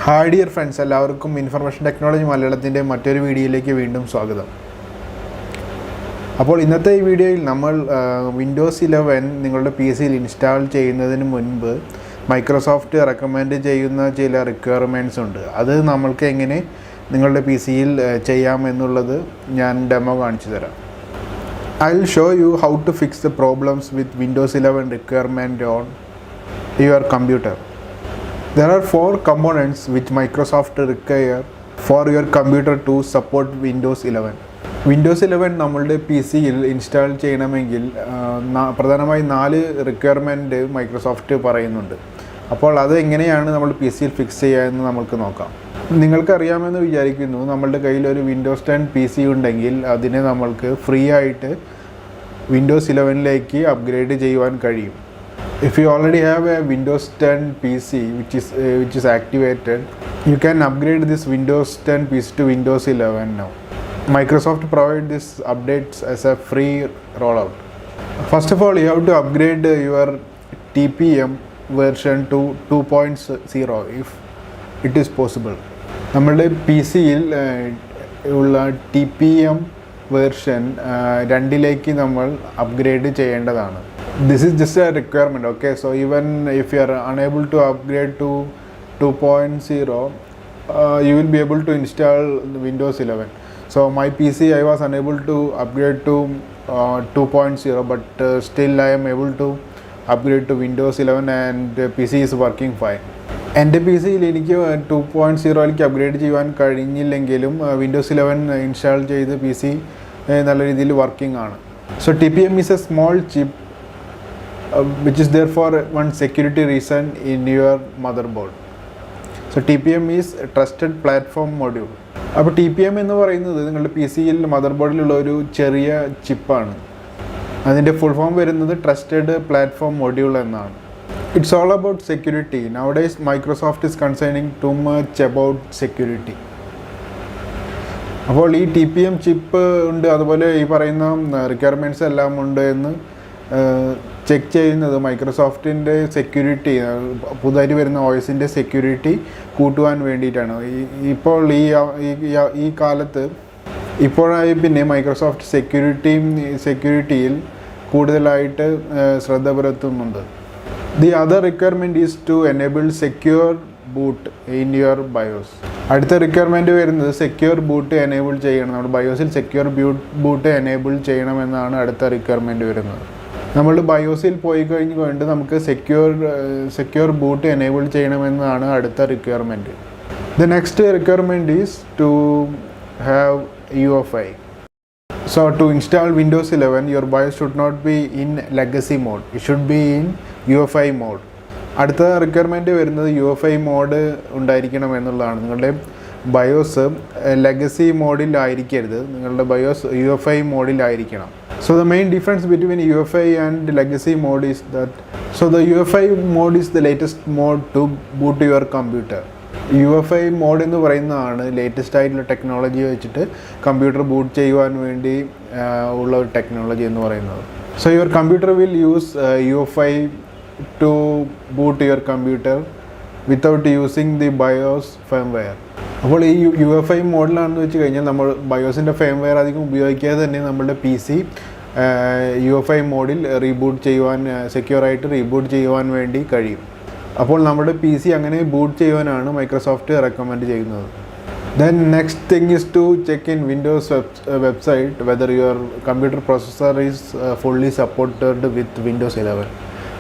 Hi dear friends, എല്ലാവർക്കും information technology മലയാളത്തിൻ്റെ മറ്റൊരു വീഡിയോയിലേക്ക് വീണ്ടും സ്വാഗതം. അപ്പോൾ ഇന്നത്തെ ഈ വീഡിയോയിൽ നമ്മൾ വിൻഡോസ് 11 നിങ്ങളുടെ പി സിയിൽ ഇൻസ്റ്റാൾ ചെയ്യുന്നതിന് മുൻപ് മൈക്രോസോഫ്റ്റ് റെക്കമെൻഡ് ചെയ്യുന്ന ചില റിക്വയർമെൻറ്റ്സ് ഉണ്ട്. അത് നമ്മൾക്ക് എങ്ങനെ നിങ്ങളുടെ പി സിയിൽ ചെയ്യാമെന്നുള്ളത് ഞാൻ ഡെമോ കാണിച്ചു തരാം. I will show you how to fix the problems with Windows 11 requirement on your computer. There are 4 components which Microsoft require for your computer to support Windows 11. Windows 11 നമ്മളുടെ പി സിയിൽ install ചെയ്യണമെങ്കിൽ പ്രധാനമായും 4 requirement Microsoft പറയുന്നുണ്ട്. അപ്പോൾ അത് എങ്ങനെയാണ് നമ്മൾ P സിയിൽ ഫിക്സ് ചെയ്യുക എന്ന് നമുക്ക് നോക്കാം. നിങ്ങൾക്കറിയാമെന്ന് വിചാരിക്കുന്നു, നമ്മളുടെ കയ്യിൽ ഒരു വിൻഡോസ് 10 പി സി ഉണ്ടെങ്കിൽ അതിനെ നമ്മൾക്ക് ഫ്രീ ആയിട്ട് വിൻഡോസ് 11ലേക്ക് അപ്ഗ്രേഡ് ചെയ്യുവാൻ കഴിയും. If you already have a Windows 10 PC which is activated, you can upgrade this Windows 10 PC to Windows 11 now. Microsoft provide this updates as a free rollout. First of all, you have to upgrade your TPM version to 2.0 if it is possible. നമ്മളുടെ P സിയിൽ ഉള്ള TPM version 2ലേക്ക് നമ്മൾ upgrade ചെയ്യേണ്ടതാണ്. This is just a requirement, okay? So even if you are unable to upgrade to 2.0, you will be able to install Windows 11. So my PC, I was unable to upgrade to 2.0, but still I am able to upgrade to Windows 11 and PC is working fine. എൻ്റെ P സിയിൽ എനിക്ക് 2.0ലേക്ക് upgrade ചെയ്യുവാൻ കഴിഞ്ഞില്ലെങ്കിലും Windows 11 install ചെയ്ത് P C നല്ല രീതിയിൽ working ആണ്. So TPM is a small chip which is there for one security reason in your motherboard. So TPM is a trusted platform module. അപ്പോൾ TPM എന്ന് പറയുന്നത് നിങ്ങളുടെ പി സിയിൽ മദർബോർഡിലുള്ള ഒരു ചെറിയ ചിപ്പാണ്. അതിൻ്റെ ഫുൾ ഫോം വരുന്നത് ട്രസ്റ്റഡ് പ്ലാറ്റ്ഫോം മൊഡ്യൂൾ എന്നാണ്. It's all about security. Nowadays Microsoft is concerning too much about security. അപ്പോൾ ഈ TPM ചിപ്പ് ഉണ്ട്, അതുപോലെ ഈ പറയുന്ന റിക്വയർമെൻറ്റ്സ് എല്ലാം ഉണ്ട് എന്ന് ചെക്ക് ചെയ്യുന്നത് മൈക്രോസോഫ്റ്റിൻ്റെ സെക്യൂരിറ്റി, പുതുതായിട്ട് വരുന്ന OSൻ്റെ സെക്യൂരിറ്റി കൂട്ടുവാൻ വേണ്ടിയിട്ടാണ്. ഇപ്പോൾ ഈ കാലത്ത് ഇപ്പോഴായി പിന്നെ മൈക്രോസോഫ്റ്റ് സെക്യൂരിറ്റിയിൽ കൂടുതലായിട്ട് ശ്രദ്ധ പുലർത്തുന്നുണ്ട്. The other requirement is to enable secure boot in your BIOS. അടുത്ത റിക്വയർമെൻറ്റ് വരുന്നത് സെക്യൂർ ബൂട്ട് എനേബിൾ ചെയ്യണം. നമ്മുടെ ബയോസിൽ സെക്യൂർ ബൂട്ട് എനേബിൾ ചെയ്യണമെന്നാണ് അടുത്ത റിക്വയർമെൻറ്റ് വരുന്നത്. നമ്മൾ ബയോസിൽ പോയി കഴിഞ്ഞുകൊണ്ട് നമുക്ക് സെക്യൂർ ബൂട്ട് എനേബിൾ ചെയ്യണമെന്നാണ് അടുത്ത requirement. The next requirement is to have UEFI. So to install Windows 11, your BIOS should not be in legacy mode. It should be in UEFI mode. അടുത്ത requirement വരുന്നത് UEFI mode ഉണ്ടായിരിക്കണം എന്നുള്ളതാണ്. നിങ്ങളുടെ BIOS legacy മോഡിലായിരിക്കരുത്, നിങ്ങളുടെ BIOS UEFI മോഡിലായിരിക്കണം. So the main difference between UEFI and legacy mode is that, so the UEFI mode is the latest mode to boot your computer. UEFI mode എന്ന് പറയുന്നതാണ് latest ആയിട്ടുള്ള technology വെച്ചിട്ട് computer boot ചെയ്യുവാൻ വേണ്ടി ഉള്ള ഒരു technology എന്ന് പറയുന്നത്. So your computer will use UEFI to boot your computer without using the BIOS firmware. അപ്പോൾ ഈ UEFI മോഡിലാണെന്ന് വെച്ച് കഴിഞ്ഞാൽ നമ്മൾ ബയോസിൻ്റെ ഫേംവെയർ അധികം ഉപയോഗിക്കാതെ തന്നെ നമ്മുടെ പി സി UEFI മോഡിൽ റീബൂട്ട് ചെയ്യുവാൻ, സെക്യൂറായിട്ട് റീബൂട്ട് ചെയ്യുവാൻ വേണ്ടി കഴിയും. അപ്പോൾ നമ്മുടെ പി സി അങ്ങനെ ബൂട്ട് ചെയ്യുവാനാണ് മൈക്രോസോഫ്റ്റ് റെക്കമെൻഡ് ചെയ്യുന്നത്. Then next thing is to check in Windows website whether your computer processor is fully supported with Windows 11.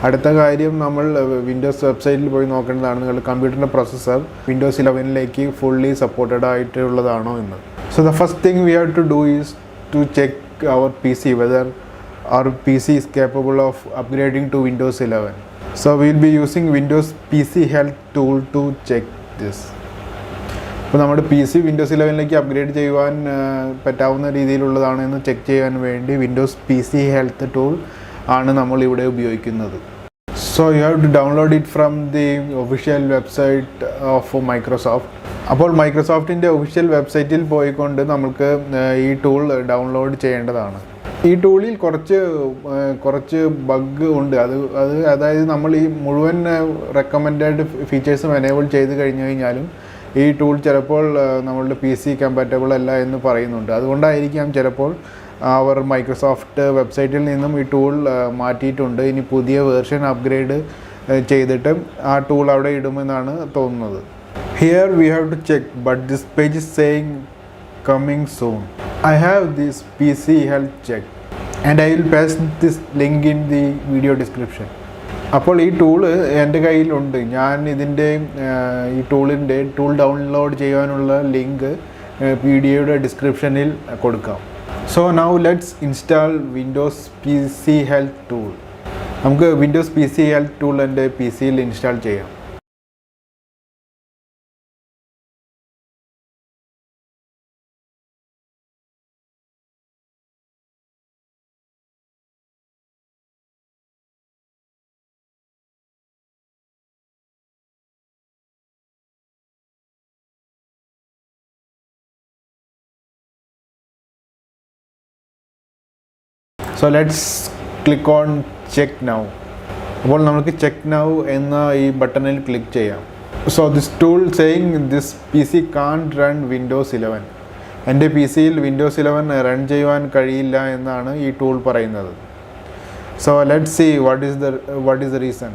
അടുത്ത കാര്യം, നമ്മൾ വിൻഡോസ് വെബ്സൈറ്റിൽ പോയി നോക്കേണ്ടതാണ് നിങ്ങളുടെ കമ്പ്യൂട്ടറിൻ്റെ പ്രോസസ്സർ വിൻഡോസ് 11ലേക്ക് ഫുള്ളി സപ്പോർട്ടഡ് ആയിട്ടുള്ളതാണോ എന്ന്. So the first thing we have to do is to check our P C whether our P C is capable of upgrading to Windows 11. So we will be using Windows PC Health tool to check this. അപ്പോൾ നമ്മുടെ P C Windows 11ലേക്ക് upgrade ചെയ്യുവാൻ പറ്റാവുന്ന രീതിയിലുള്ളതാണെന്ന് check ചെയ്യാൻ വേണ്ടി Windows PC Health tool ആണ് നമ്മൾ ഇവിടെ ഉപയോഗിക്കുന്നത്. So you have to download it from the official website of Microsoft. അപ്പോൾ മൈക്രോസോഫ്റ്റിൻ്റെ ഒഫീഷ്യൽ വെബ്സൈറ്റിൽ പോയിക്കൊണ്ട് നമുക്ക് ഈ ടൂൾ ഡൗൺലോഡ് ചെയ്യേണ്ടതാണ്. ഈ ടൂളിൽ കുറച്ച് ബഗ് ഉണ്ട്. അതായത് നമ്മൾ ഈ മുഴുവൻ റെക്കമെൻഡഡ് ഫീച്ചേഴ്സും എനേബിൾ ചെയ്ത് കഴിഞ്ഞാലും ഈ ടൂൾ ചിലപ്പോൾ നമ്മളുടെ PC കമ്പാറ്റബിൾ അല്ല എന്ന് പറയുന്നുണ്ട്. അതുകൊണ്ടായിരിക്കാം ചിലപ്പോൾ അവർ മൈക്രോസോഫ്റ്റ് വെബ്സൈറ്റിൽ നിന്നും ഈ ടൂൾ മാറ്റിയിട്ടുണ്ട്. ഇനി പുതിയ വേർഷൻ അപ്ഗ്രേഡ് ചെയ്തിട്ട് ആ ടൂൾ അവിടെ ഇടുമെന്നാണ് തോന്നുന്നത്. Here we have to check, but this page is saying coming soon. I have this PC health check and I will paste this link in the video description. അപ്പോൾ ഈ tool എൻ്റെ കയ്യിലുണ്ട്. ഞാൻ ഇതിൻ്റെ ഈ ടൂൾ ഡൗൺലോഡ് ചെയ്യാനുള്ള link വീഡിയോയുടെ ഡിസ്ക്രിപ്ഷനിൽ കൊടുക്കാം. So now let's install Windows PC health tool. നമുക്ക് വിൻഡോസ് PC ഹെൽത്ത് ടൂൾ എൻ്റെ PCയിൽ ഇൻസ്റ്റാൾ ചെയ്യാം. So let's click on check now. അപ്പോൾ നമുക്ക് ചെക്ക് നൗ എന്ന ഈ ബട്ടണിൽ ക്ലിക്ക് ചെയ്യാം. So this tool saying this PC can't run Windows 11. എൻ്റെ PCയിൽ വിൻഡോസ് 11 റൺ ചെയ്യുവാൻ കഴിയില്ല എന്നാണ് ഈ ടൂൾ പറയുന്നത്. So let's see what is the reason.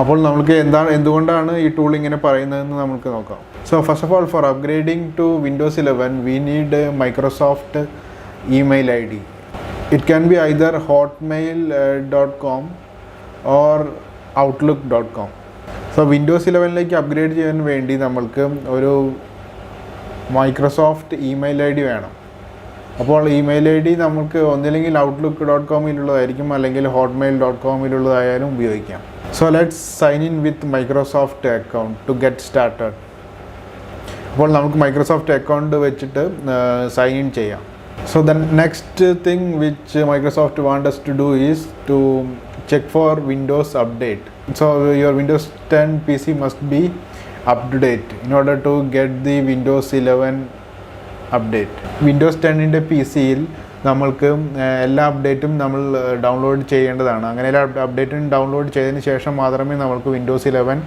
അപ്പോൾ നമുക്ക് എന്തുകൊണ്ടാണ് ഈ ടൂൾ ഇങ്ങനെ പറയുന്നതെന്ന് നമുക്ക് നോക്കാം. So first of all, for upgrading to Windows 11 we need Microsoft email ID. It can be either hotmail.com or outlook.com. So Windows 11ലേക്ക് അപ്ഗ്രേഡ് ചെയ്യാൻ വേണ്ടി നമ്മൾക്ക് ഒരു മൈക്രോസോഫ്റ്റ് ഇമെയിൽ ID വേണം. അപ്പോൾ ഇമെയിൽ ID നമുക്ക് ഒന്നില്ലെങ്കിൽ outlook.com-ലുള്ളതായിരിക്കും, അല്ലെങ്കിൽ hotmail.com-ലുള്ളതായാലും ഉപയോഗിക്കാം. So let's sign in with Microsoft account to get started. അപ്പോൾ നമുക്ക് മൈക്രോസോഫ്റ്റ് അക്കൗണ്ട് വെച്ചിട്ട് സൈൻ ഇൻ ചെയ്യാം. So the next thing which Microsoft want us to do is to check for Windows update. So your Windows 10 PC must be up to date in order to get the Windows 11 update. Windows 10ൻ്റെ PCയിൽ നമ്മൾക്ക് എല്ലാ അപ്ഡേറ്റും നമ്മൾ download ചെയ്യേണ്ടതാണ്. അങ്ങനെ എല്ലാ അപ്ഡേറ്റും download ചെയ്തതിന് ശേഷം മാത്രമേ നമുക്ക് വിൻഡോസ് 11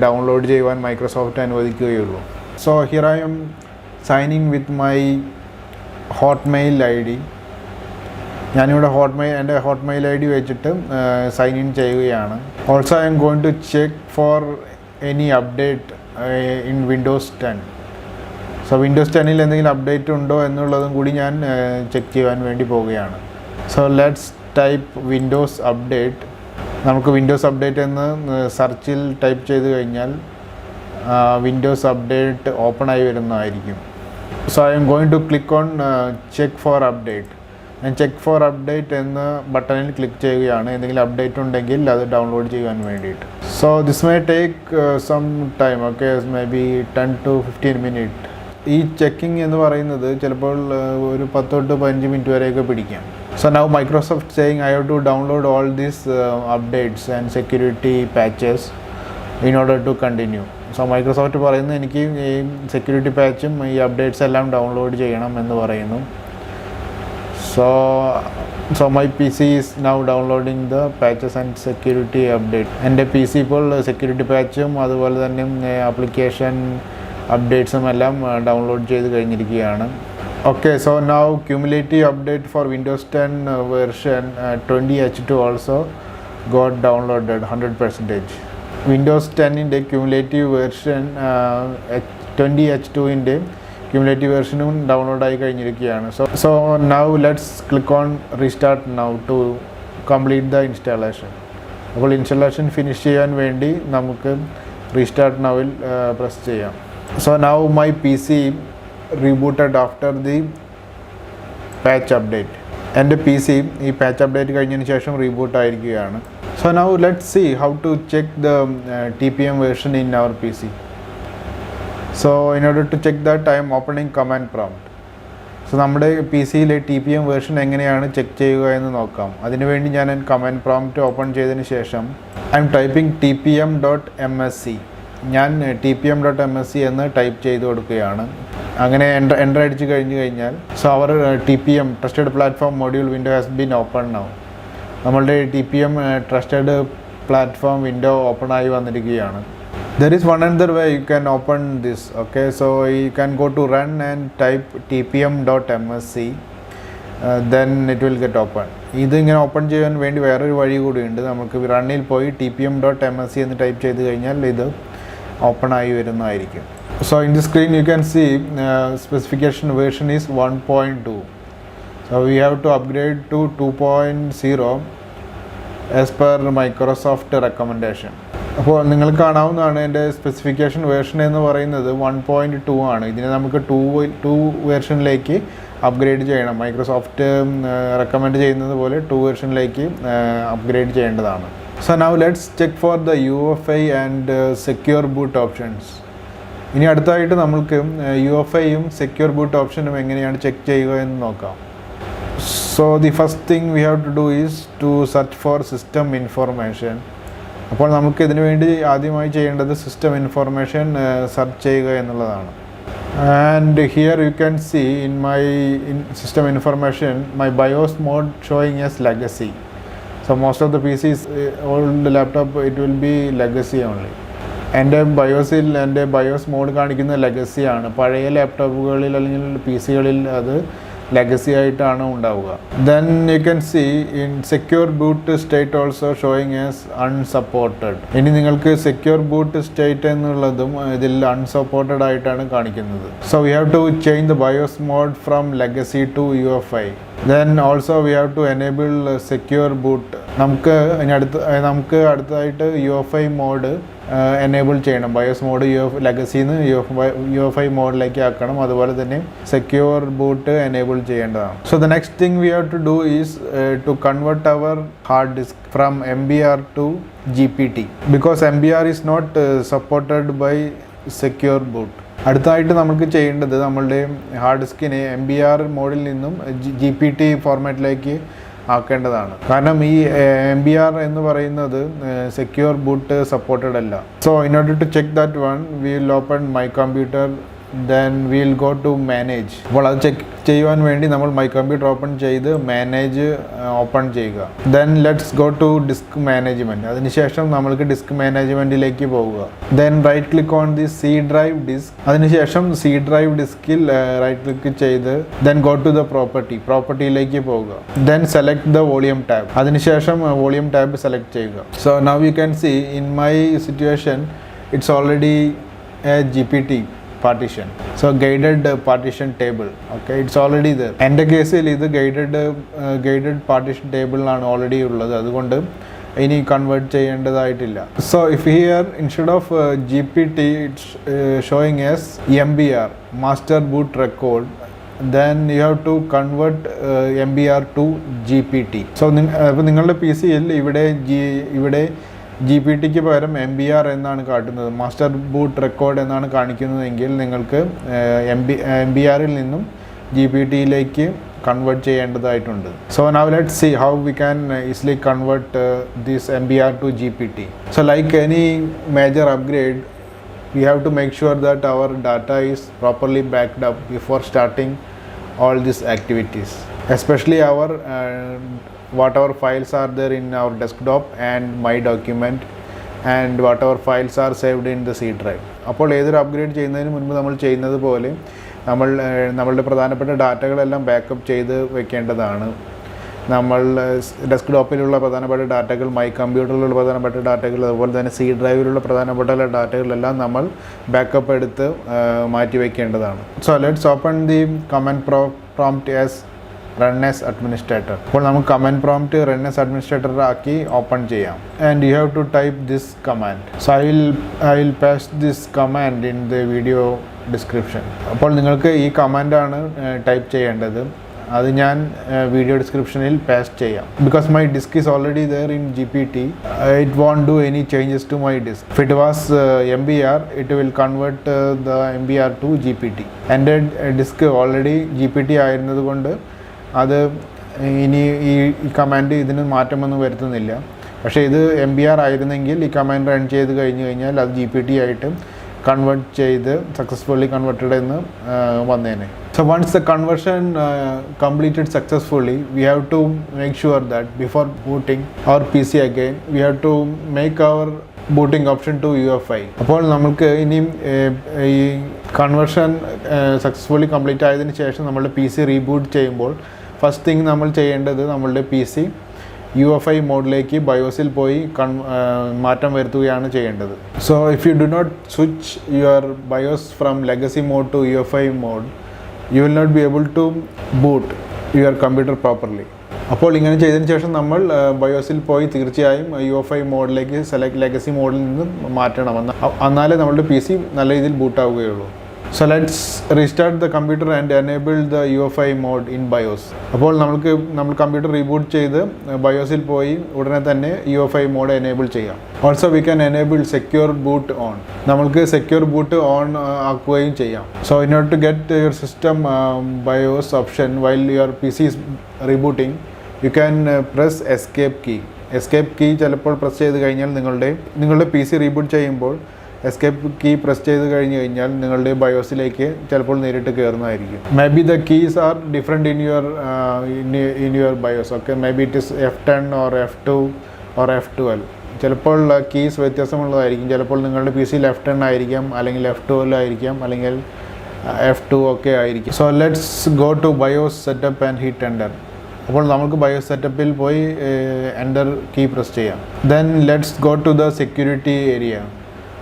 ഡൗൺലോഡ് ചെയ്യുവാൻ മൈക്രോസോഫ്റ്റ് അനുവദിക്കുകയുള്ളൂ. So here I'm signing with my Hotmail ID. ഞാനിവിടെ എൻ്റെ ഹോട്ട്മെയിൽ ID വെച്ചിട്ട് സൈൻ ഇൻ ചെയ്യുകയാണ്. Also I'm going to check for any update in Windows 10. So Windows 10ൽ എന്തെങ്കിലും അപ്ഡേറ്റ് ഉണ്ടോ എന്നുള്ളതും കൂടി ഞാൻ ചെക്ക് ചെയ്യാൻ വേണ്ടി പോവുകയാണ്. So let's type Windows update. നമുക്ക് വിൻഡോസ് അപ്ഡേറ്റ് എന്ന് സെർച്ചിൽ ടൈപ്പ് ചെയ്ത് കഴിഞ്ഞാൽ വിൻഡോസ് അപ്ഡേറ്റ് ഓപ്പൺ ആയി വരുന്നതായിരിക്കും. So I am going to click on check for update. ഞാൻ ചെക്ക് ഫോർ അപ്ഡേറ്റ് എന്ന ബട്ടണിൽ ക്ലിക്ക് ചെയ്യുകയാണ്, എന്തെങ്കിലും അപ്ഡേറ്റ് ഉണ്ടെങ്കിൽ അത് ഡൗൺലോഡ് ചെയ്യാൻ വേണ്ടിയിട്ട്. So this may take some time, okay, maybe 10 to 15 minutes. ഈ ചെക്കിംഗ് എന്ന് പറയുന്നത് ചിലപ്പോൾ ഒരു 10 തൊട്ട് 15 മിനിറ്റ് വരെയൊക്കെ പിടിക്കാം. So now Microsoft saying I have to download all these updates and security patches in order to continue. സോ Microsoft പറയുന്നത് എനിക്ക് ഈ സെക്യൂരിറ്റി പാച്ചും ഈ അപ്ഡേറ്റ്സ് എല്ലാം ഡൗൺലോഡ് ചെയ്യണം എന്ന് പറയുന്നു. So my PC is now downloading the patches and security update. എൻ്റെ PC ഇപ്പോൾ സെക്യൂരിറ്റി പാച്ചും അതുപോലെ തന്നെ ആപ്ലിക്കേഷൻ അപ്ഡേറ്റ്സും എല്ലാം ഡൗൺലോഡ് ചെയ്ത് കഴിഞ്ഞിരിക്കുകയാണ്. Okay, so now cumulative update for Windows 10 version 20H2 also got downloaded 100%. Windows 10ൻ്റെ ക്യുമുലേറ്റീവ് വേർഷൻ 20H2ൻ്റെ ക്യുമുലേറ്റീവ് വേർഷനും ഡൗൺലോഡായി കഴിഞ്ഞിരിക്കുകയാണ്. So now let's click on restart now to complete the installation. അപ്പോൾ ഇൻസ്റ്റാളേഷൻ ഫിനിഷ് ചെയ്യാൻ വേണ്ടി നമുക്ക് റീസ്റ്റാർട്ട് നൗവിൽ പ്രസ് ചെയ്യാം. So now my PC rebooted after the patch update. എൻ്റെ PC ഈ പാച്ച് അപ്ഡേറ്റ് കഴിഞ്ഞതിന് ശേഷം റീബൂട്ട് ആയിരിക്കുകയാണ്. So now let's see how to check the TPM version in our PC. So in order to check that, I am opening command prompt. So നമ്മുടെ PCയിലെ TPM version എങ്ങനെയാണ് check ചെയ്യുക എന്ന് നോക്കാം. അതിനുവേണ്ടി ഞാൻ കമാൻഡ് പ്രോംപ്റ്റ് ഓപ്പൺ ചെയ്തതിന് ശേഷം I M typing tpm.msc. ഞാൻ tpm.msc എന്ന് ടൈപ്പ് ചെയ്ത് കൊടുക്കുകയാണ്. അങ്ങനെ എൻ്റർ അടിച്ച് കഴിഞ്ഞാൽ so our TPM trusted platform module window has been open now. നമ്മളുടെ TPM trusted platform window open ആയി വന്നിരിക്കുകയാണ്. There is one another way you can open this. Okay, so you can go to run and type tpm.msc, then it will get open. ഇതിങ്ങനെ open ചെയ്യാൻ വേണ്ടി വേറൊരു വഴി കൂടിയുണ്ട്. നമുക്ക് റണ്ണിൽ പോയി tpm.msc എന്ന് ടൈപ്പ് ചെയ്ത് കഴിഞ്ഞാൽ ഇത് ഓപ്പൺ ആയി വരുന്നതായിരിക്കും. So in the screen you can see specification version is 1.2. So we have to upgrade to 2.0 as per Microsoft recommendation. അപ്പോൾ നിങ്ങൾക്ക് കാണാവുന്നതാണ് എൻ്റെ സ്പെസിഫിക്കേഷൻ വേർഷൻ എന്ന് പറയുന്നത് 1.2 ആണ്. ഇതിനെ നമുക്ക് 2 വേർഷനിലേക്ക് അപ്ഗ്രേഡ് ചെയ്യണം. മൈക്രോസോഫ്റ്റ് റെക്കമെൻഡ് ചെയ്യുന്നത് പോലെ 2 വേർഷനിലേക്ക് അപ്ഗ്രേഡ് ചെയ്യേണ്ടതാണ്. So now let's check for the UEFI and secure boot options. ഇനി അടുത്തായിട്ട് നമ്മൾക്ക് UEFIയും സെക്യൂർ ബൂട്ട് ഓപ്ഷനും എങ്ങനെയാണ് ചെക്ക് ചെയ്യുക എന്ന് നോക്കാം. So the first thing we have to do is to search for system information. അപ്പോൾ നമുക്ക് ഇതിനു വേണ്ടി ആദ്യമായി ചെയ്യേണ്ടത് സിസ്റ്റം ഇൻഫോർമേഷൻ സെർച്ച് ചെയ്യുക എന്നുള്ളതാണ്. And here you can see in my system information my BIOS mode showing as legacy. So most of the PCs old laptop it will be legacy only. എൻ്റെ ബയോസിൽ എൻ്റെ ബയോസ് മോഡ് കാണിക്കുന്ന ലെഗസിയാണ്. പഴയ ലാപ്ടോപ്പുകളിൽ അല്ലെങ്കിൽ PCകളിൽ അത് legacy ആയിട്ടാണ് ഉണ്ടാവുക. Then you can see in secure boot state also showing as unsupported. ഇനി നിങ്ങൾക്ക് സെക്യൂർ ബൂട്ട് സ്റ്റേറ്റ് എന്നുള്ളതും ഇതിൽ അൺസപ്പോർട്ടഡ് ആയിട്ടാണ് കാണിക്കുന്നത്. So we have to change the BIOS mode from legacy to UEFI. Then also we have to enable secure boot. നമുക്ക് അടുത്തതായിട്ട് UEFI mode enable ചെയ്യണം. BIOS mode ലെഗസിന്ന് UEFI മോഡിലേക്ക് ആക്കണം. അതുപോലെ തന്നെ സെക്യൂർ ബൂട്ട് എനേബിൾ ചെയ്യേണ്ടതാണ്. So the next thing we have to do is to convert our hard disk from MBR to GPT because MBR is not supported by secure boot. അടുത്തായിട്ട് നമുക്ക് ചെയ്യേണ്ടത് നമ്മളുടെ ഹാർഡ് ഡിസ്കിനെ MBR മോഡിൽ നിന്നും GPT ഫോർമാറ്റിലേക്ക് ആക്കേണ്ടതാണ്. കാരണം ഈ MBR എന്ന് പറയുന്നത് സെക്യൂർ ബൂട്ട് സപ്പോർട്ടഡ് അല്ല. So in order to check that one we will open my computer, then we will go to manage. അപ്പോൾ അത് ചെക്ക് ചെയ്യുവാൻ വേണ്ടി നമ്മൾ മൈ കമ്പ്യൂട്ടർ ഓപ്പൺ ചെയ്ത് മാനേജ് ഓപ്പൺ ചെയ്യുക. Then let's go to disk management. അതിനുശേഷം നമ്മൾക്ക് ഡിസ്ക് മാനേജ്മെൻറ്റിലേക്ക് പോവുക. Then right click on the C drive disk. അതിനുശേഷം C ഡ്രൈവ് ഡിസ്കിൽ റൈറ്റ് ക്ലിക്ക് ചെയ്ത് ദെൻ ഗോ ടു ദ പ്രോപ്പർട്ടിയിലേക്ക് പോവുക. Then select the volume tab. അതിനുശേഷം വോളിയം ടാബ് സെലക്ട് ചെയ്യുക. So now you can see in my situation it's already a GPT partition. So guided partition table. Okay, it's already there. എൻ്റെ കേസിൽ ഇത് guided partition ടേബിളിലാണ് already ഉള്ളത്. അതുകൊണ്ട് ഇനി convert ചെയ്യേണ്ടതായിട്ടില്ല. So if here instead of GPT it's showing as MBR master boot record, then you have to convert MBR to GPT. So അപ്പോൾ നിങ്ങളുടെ PCയിൽ ഇവിടെ GPT-ക്ക് പകരം MBR എന്നാണ് കാട്ടുന്നത്, മാസ്റ്റർ ബൂട്ട് റെക്കോർഡ് എന്നാണ് കാണിക്കുന്നതെങ്കിൽ നിങ്ങൾക്ക് MBR-ൽ നിന്നും GPT-യിലേക്ക് കൺവേർട്ട് ചെയ്യേണ്ടതായിട്ടുണ്ട്. So now let's see how we can easily convert this MBR to GPT. So like any major upgrade we have to make sure that our data is properly backed up before starting all these activities, especially our whatever files are there in our desktop and my document and whatever files are saved in the C drive. അപ്പോൾ ഏതൊരു upgrade ചെയ്യുന്നതിന് മുൻപ് നമ്മൾ ചെയ്യുന്നത് പോലെ നമ്മളുടെ പ്രധാനപ്പെട്ട ഡാറ്റകളെല്ലാം backup ചെയ്ത് വെക്കേണ്ടതാണ്. നമ്മൾ ഡെസ്ക്ടോപ്പിലുള്ള പ്രധാനപ്പെട്ട ഡാറ്റകൾ, മൈ കമ്പ്യൂട്ടറിലുള്ള പ്രധാനപ്പെട്ട ഡാറ്റകൾ, അതുപോലെ തന്നെ C ഡ്രൈവിലുള്ള പ്രധാനപ്പെട്ട ഡാറ്റകളെല്ലാം നമ്മൾ ബാക്കപ്പ് എടുത്ത് മാറ്റി വയ്ക്കേണ്ടതാണ്. So let's open the command prompt as run as administrator. അപ്പോൾ നമുക്ക് command prompt run as administrator ആക്കി ഓപ്പൺ ചെയ്യാം. And you have to type this command. So I will paste this command in the video description. അപ്പോൾ നിങ്ങൾക്ക് ഈ കമാൻഡാണ് type ചെയ്യേണ്ടത്. അത് ഞാൻ വീഡിയോ ഡിസ്ക്രിപ്ഷനിൽ പാസ്റ്റ് ചെയ്യാം. Because my disk is already there in GPT, it won't do any changes to my disk. If it was MBR it will convert the MBR to GPT. എൻ്റെ disk already GPT ആയിരുന്നത് കൊണ്ട് അത് ഇനി ഈ command ഇതിന് മാറ്റമൊന്നും വരുത്തുന്നില്ല. പക്ഷേ ഇത് MBR ആയിരുന്നെങ്കിൽ ഈ കമാൻഡ് റൺ ചെയ്ത് കഴിഞ്ഞാൽ അത് GPT ആയിട്ട് കൺവേർട്ട് ചെയ്ത് സക്സസ്ഫുള്ളി കൺവേർട്ടഡ് എന്ന് വന്നേനെ. So once the conversion completed successfully, we have to make sure that before booting our PC again, we have to make our booting option to UEFI. അപ്പോൾ നമുക്ക് ഇനിയും ഈ കൺവേർഷൻ സക്സസ്ഫുള്ളി കംപ്ലീറ്റ് ആയതിനു ശേഷം നമ്മളുടെ PC reboot ചെയ്യുമ്പോൾ first thing നമ്മൾ ചെയ്യേണ്ടത് നമ്മളുടെ PC UEFI മോഡിലേക്ക് ബയോസിൽ പോയി മാറ്റം വരുത്തുകയാണ് ചെയ്യേണ്ടത്. So if you do not switch your BIOS from legacy mode to UEFI mode, you will not be able to boot your computer properly. അപ്പോൾ ഇങ്ങനെ ചെയ്തതിന് ശേഷം നമ്മൾ ബയോസിൽ പോയി തീർച്ചയായും UEFI മോഡിലേക്ക് ലെഗസി മോഡിൽ നിന്ന് മാറ്റണം, എന്നാലേ നമ്മളുടെ PC നല്ല രീതിയിൽ ബൂട്ടാവുകയുള്ളൂ. So let's restart the computer and enable the UEFI mode in BIOS. അപ്പോൾ നമ്മൾ കമ്പ്യൂട്ടർ റീബൂട്ട് ചെയ്ത് ബയോസിൽ പോയി ഉടനെ തന്നെ UEFI മോഡ് എനേബിൾ ചെയ്യാം. Also we can enable secure boot on. നമ്മൾക്ക് സെക്യൂർ ബൂട്ട് ഓൺ ആക്കുകയും ചെയ്യാം. So in order to get your system BIOS option while your PC is rebooting, you can press escape key. Escape key ചിലപ്പോൾ press ചെയ്ത് കഴിഞ്ഞാൽ നിങ്ങളുടെ PC reboot ചെയ്യുമ്പോൾ escape key press ചെയ്ത് കഴിഞ്ഞാൽ നിങ്ങളുടെ ബയോസിലേക്ക് ചിലപ്പോൾ നേരിട്ട് കയറുന്നതായിരിക്കും. Maybe the keys are different in your BIOS. Okay, maybe it is F10 or F2 or F12. ചിലപ്പോൾ കീസ് വ്യത്യാസമുള്ളതായിരിക്കും. ചിലപ്പോൾ നിങ്ങളുടെ PCയിൽ F10 ആയിരിക്കാം, അല്ലെങ്കിൽ F12 ആയിരിക്കാം, അല്ലെങ്കിൽ F2 ഒക്കെ ആയിരിക്കും. So let's go to BIOS setup and hit enter. അപ്പോൾ നമുക്ക് ബയോസ് സെറ്റപ്പിൽ പോയി എൻ്റർ കീ പ്രസ് ചെയ്യാം. Then let's go to the security area.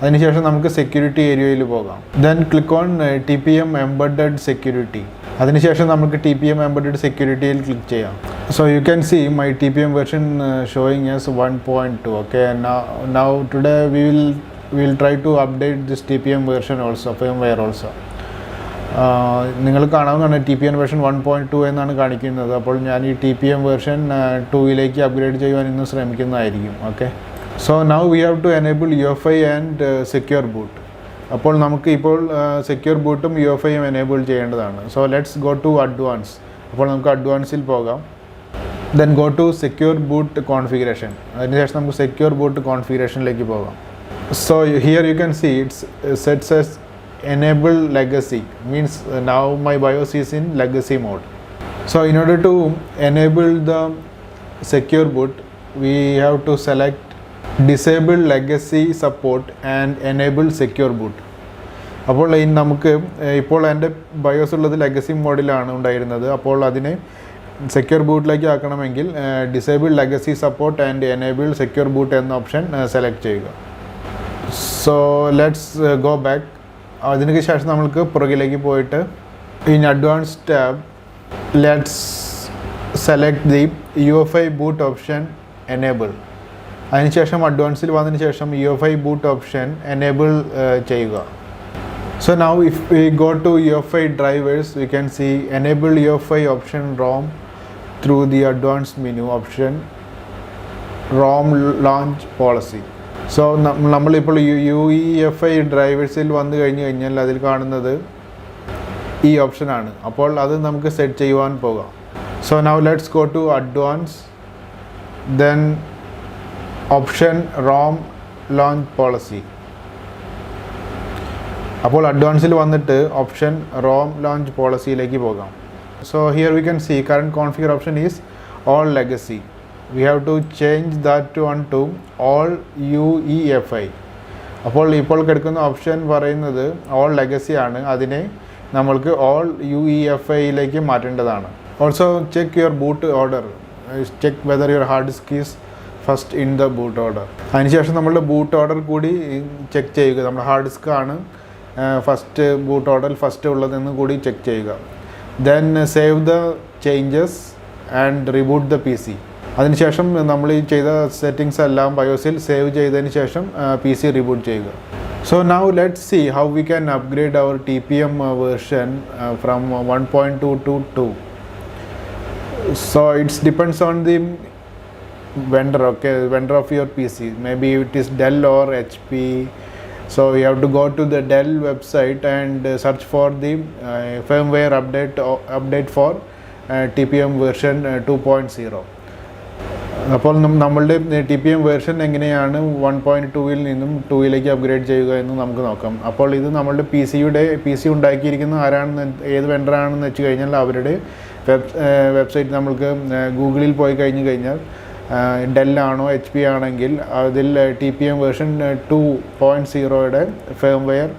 അതിനുശേഷം നമുക്ക് സെക്യൂരിറ്റി ഏരിയയിൽ പോകാം. Then click on TPM embedded security. അതിനുശേഷം നമുക്ക് TPM എംബഡഡ് സെക്യൂരിറ്റിയിൽ ക്ലിക്ക് ചെയ്യാം. So you can see my TPM version showing as 1.2. Okay, now today we will try to update this TPM version also, firmware also. നിങ്ങൾ കാണാവുന്നതാണ് TPM version 1.2 എന്നാണ് കാണിക്കുന്നത്. അപ്പോൾ ഞാൻ ഈ TPM വെർഷൻ 2ലേക്ക് അപ്ഗ്രേഡ് ചെയ്യുവാൻ ഇന്ന് ശ്രമിക്കുന്നതായിരിക്കും. Okay, so now we have to enable UEFI and secure boot. അപ്പോൾ നമുക്ക് ഇപ്പോൾ സെക്യൂർ ബൂട്ടും UEFIയും എനേബിൾ ചെയ്യേണ്ടതാണ്. So let's go to advance. അപ്പോൾ നമുക്ക് അഡ്വാൻസിൽ പോകാം. Then go to secure boot configuration. അതിനുശേഷം നമുക്ക് സെക്യൂർ ബൂട്ട് കോൺഫിഗറേഷനിലേക്ക് പോകാം. So here you can see it's sets as enable legacy, means now my BIOS is in legacy mode. So in order to enable the secure boot, we have to select disable legacy support and enable secure boot. അപ്പോൾ നമുക്ക് ഇപ്പോൾ എൻ്റെ BIOS ഉള്ളത് legacy മോഡിലാണ് ഉണ്ടായിരുന്നത്. അപ്പോൾ അതിനെ secure ബൂട്ടിലേക്ക് ആക്കണമെങ്കിൽ disable legacy support and enable secure boot എന്ന ഓപ്ഷൻ സെലക്ട് ചെയ്യുക. So let's go back. അതിന് ശേഷം നമ്മൾക്ക് പുറകിലേക്ക് പോയിട്ട് in advance tab let's select the UEFI boot option enable. അതിനുശേഷം അഡ്വാൻസിൽ വന്നതിന് ശേഷം UEFI ബൂട്ട് ഓപ്ഷൻ എനേബിൾ ചെയ്യുക. So now if we go to UEFI drivers, we can see enable UEFI option ROM through the advance menu option ROM launch policy. So നമ്മളിപ്പോൾ UEFI ഡ്രൈവേഴ്സിൽ വന്നു കഴിഞ്ഞാൽ അതിൽ കാണുന്നത് ഈ ഓപ്ഷനാണ്. അപ്പോൾ അത് നമുക്ക് സെറ്റ് ചെയ്യുവാൻ പോകാം. So now let's go to advance, then option ROM launch policy. അപ്പോൾ അഡ്വാൻസിൽ വന്നിട്ട് ഓപ്ഷൻ ROM ലോഞ്ച് പോളിസിയിലേക്ക് പോകാം. So here we can see current configure option is all legacy. We have to change that one to all UEFI. ഇപ്പോൾ കിടക്കുന്ന option പറയുന്നത് all legacy ആണ്. അതിനെ നമ്മൾക്ക് ഓൾ UEFIയിലേക്ക് മാറ്റേണ്ടതാണ്. Also check your boot order. Check whether your hard disk is first in the boot order. അതിനുശേഷം നമ്മളുടെ ബൂട്ട് ഓർഡർ കൂടി ചെക്ക് ചെയ്യുക. നമ്മുടെ ഹാർഡ് ഡിസ്ക് ആണ് ഫസ്റ്റ് ബൂട്ട് ഓർഡറിൽ ഫസ്റ്റ് ഉള്ളതെന്ന് കൂടി ചെക്ക് ചെയ്യുക. Then save the changes and reboot the PC. അതിനുശേഷം നമ്മൾ ഈ ചെയ്ത സെറ്റിങ്സ് എല്ലാം ബയോസിൽ സേവ് ചെയ്തതിന് ശേഷം PC റീബൂട്ട് ചെയ്യുക. So now let's see how we can upgrade our TPM version from 1.2 to 2. So it's depends on the vendor. Okay, vendor of your PC. Maybe it is Dell or HP. So you have to go to the Dell website and search for the firmware update for TPM version 2.0. അപ്പോൾ നമ്മളുടെ TPM version എങ്ങനെയാണ് 1.2-ൽ നിന്നും 2-ലേക്ക് upgrade ചെയ്യുക എന്ന് നമുക്ക് നോക്കാം. അപ്പോൾ ഇത് നമ്മളുടെ PC ഉണ്ടാക്കിയിരിക്കുന്ന ആരാണെന്ന്, ഏത് വെണ്ടറാണെന്ന് വെച്ച് കഴിഞ്ഞാൽ അവരുടെ വെബ്സൈറ്റ് നമ്മൾക്ക് ഗൂഗിളിൽ പോയി കഴിഞ്ഞാൽ ഡെല്ലാണോ എച്ച് പി ആണെങ്കിൽ അതിൽ TPM വേർഷൻ 2.0യുടെ ഫേംവെയർ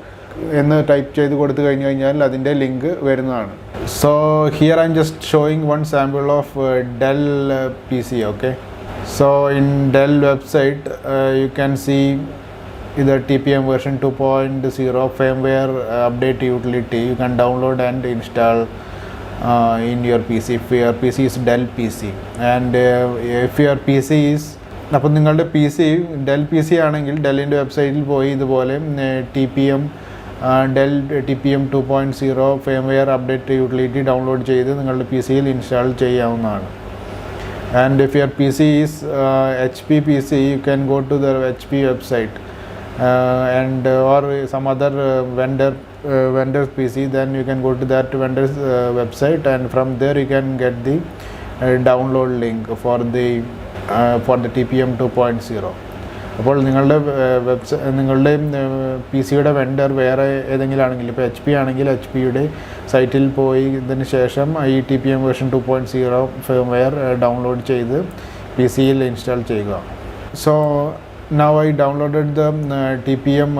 എന്ന് ടൈപ്പ് ചെയ്ത് കൊടുത്തു കഴിഞ്ഞാൽ അതിൻ്റെ ലിങ്ക് വരുന്നതാണ്. So here I'm just showing one sample of Dell PC. Okay, so in Dell website you can see the TPM version 2.0 firmware update utility. You can download and install in your PC if your PC is Dell PC, and if your PC is, അപ്പോൾ നിങ്ങളുടെ PC del PC ആണെങ്കിൽ ഡെല്ലിൻ്റെ വെബ്സൈറ്റിൽ പോയി ഇതുപോലെ del TPM 2.0 firmware update utility download ചെയ്ത് നിങ്ങളുടെ PCയിൽ install ചെയ്യാവുന്നതാണ്. And if your PC is HP PC, you can go to the HP website and or some other vendor's PC, then you can go to that vendor's website, and from there you can get the download link for the TPM 2.0. അപ്പോൾ നിങ്ങളുടെ നിങ്ങളുടെ PCയുടെ vendor വേറെ ഏതെങ്കിലും ആണെങ്കിൽ, ഇപ്പോൾ HP ആണെങ്കിൽ HPയുടെ സൈറ്റിൽ പോയി ഇതിന് ശേഷം ഈ TPM വേർഷൻ 2.0 ഫേംവെയർ ഡൗൺലോഡ് ചെയ്ത് PCയിൽ ഇൻസ്റ്റാൾ ചെയ്യുക. So now I downloaded the TPM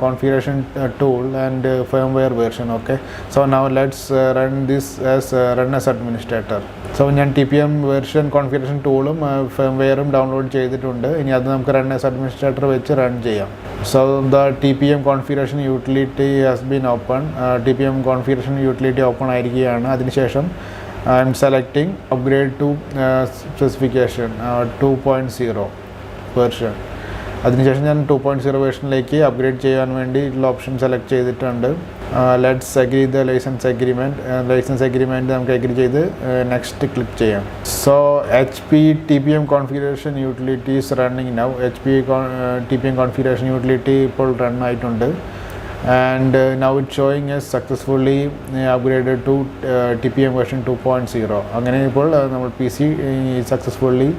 configuration tool and firmware version. Okay, so now let's run this as run as administrator. So ഞാൻ TPM version configuration toolum firmwareum download ചെയ്തിട്ടുണ്ട്. ഇനി അത് നമുക്ക് run as administrator വെച്ച് run ചെയ്യാം. So the TPM configuration utility has been open. TPM configuration utility open ആയിരിക്കുകയാണ്. അതിനുശേഷം I am selecting upgrade to specification 2.0 version. അതിനുശേഷം ഞാൻ 2.0 വേർഷനിലേക്ക് അപ്ഗ്രേഡ് ചെയ്യാൻ വേണ്ടി ഉള്ള ഓപ്ഷൻ സെലക്ട് ചെയ്തിട്ടുണ്ട്. Let's agree the license agreement നമുക്ക് അഗ്രി ചെയ്ത് നെക്സ്റ്റ് ക്ലിക്ക് ചെയ്യാം. So HP TPM configuration utility is running now. TPM configuration utility ഇപ്പോൾ റൺ ആയിട്ടുണ്ട്. And now it showing as successfully upgraded to TPM version 2.0. അങ്ങനെ ഇപ്പോൾ നമ്മൾ PC successfully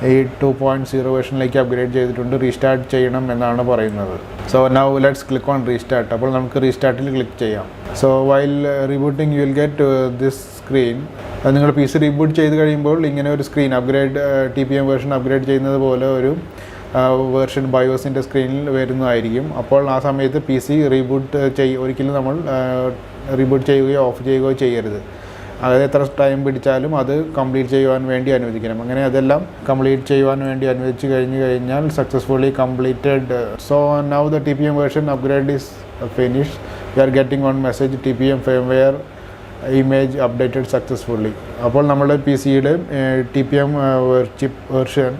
ഈ 2.0 വേർഷനിലേക്ക് upgrade ചെയ്തിട്ടുണ്ട്. റീസ്റ്റാർട്ട് ചെയ്യണം എന്നാണ് പറയുന്നത്. So now let's click on restart. അപ്പോൾ നമുക്ക് റീസ്റ്റാർട്ടിൽ ക്ലിക്ക് ചെയ്യാം. So while rebooting you will get this screen. നിങ്ങൾ PC റീബൂട്ട് ചെയ്ത് കഴിയുമ്പോൾ ഇങ്ങനെ ഒരു സ്ക്രീൻ TPM വേർഷൻ അപ്ഗ്രേഡ് ചെയ്യുന്നത് പോലെ ഒരു വേർഷൻ ബയോസിൻ്റെ സ്ക്രീനിൽ വരുന്നതായിരിക്കും. അപ്പോൾ ആ സമയത്ത് PC റീബൂട്ട് ഒരിക്കലും നമ്മൾ റീബൂട്ട് ചെയ്യുകയോ ഓഫ് ചെയ്യുകയോ ചെയ്യരുത്. അതായത് എത്ര ടൈം പിടിച്ചാലും അത് കംപ്ലീറ്റ് ചെയ്യുവാൻ വേണ്ടി അനുവദിക്കണം. അങ്ങനെ അതെല്ലാം കംപ്ലീറ്റ് ചെയ്യുവാൻ വേണ്ടി അനുവദിച്ച് കഴിഞ്ഞാൽ successfully completed. So now the TPM version upgrade is finish. You are getting one message TPM firmware image updated successfully. അപ്പോൾ നമ്മുടെ PCയുടെ TPM chip version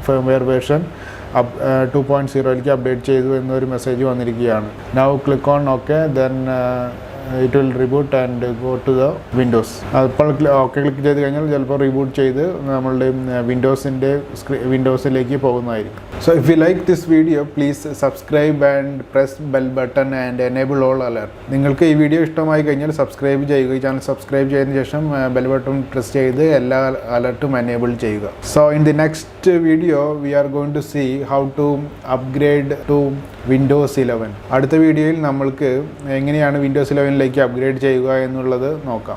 firmware version 2.0ലേക്ക് അപ്ഡേറ്റ് ചെയ്തു എന്നൊരു മെസ്സേജ് വന്നിരിക്കുകയാണ്. Now click on okay, then it will reboot and go to the Windows. അപ്പോൾ okay click ചെയ്ത് കഴിഞ്ഞാൽ ചിലപ്പോൾ റീബൂട്ട് ചെയ്ത് നമ്മളുടെ വിൻഡോസിലേക്ക് പോകുന്നതായിരിക്കും. So if you like this video, please subscribe and press bell button and enable all alert. നിങ്ങൾക്ക് ഈ video ഇഷ്ടമായി കഴിഞ്ഞാൽ സബ്സ്ക്രൈബ് ചെയ്യുക. ഈ ചാനൽ സബ്സ്ക്രൈബ് ചെയ്തതിന് ശേഷം ബെൽ ബട്ടൺ പ്രസ് ചെയ്ത് എല്ലാ അലർട്ടും എനേബിൾ ചെയ്യുക. So in the next video we are going to see how to upgrade to Windows 11. അടുത്ത വീഡിയോയിൽ നമ്മൾക്ക് എങ്ങനെയാണ് Windows 11ലേക്ക് അപ്ഗ്രേഡ് ചെയ്യുക എന്നുള്ളത് നോക്കാം.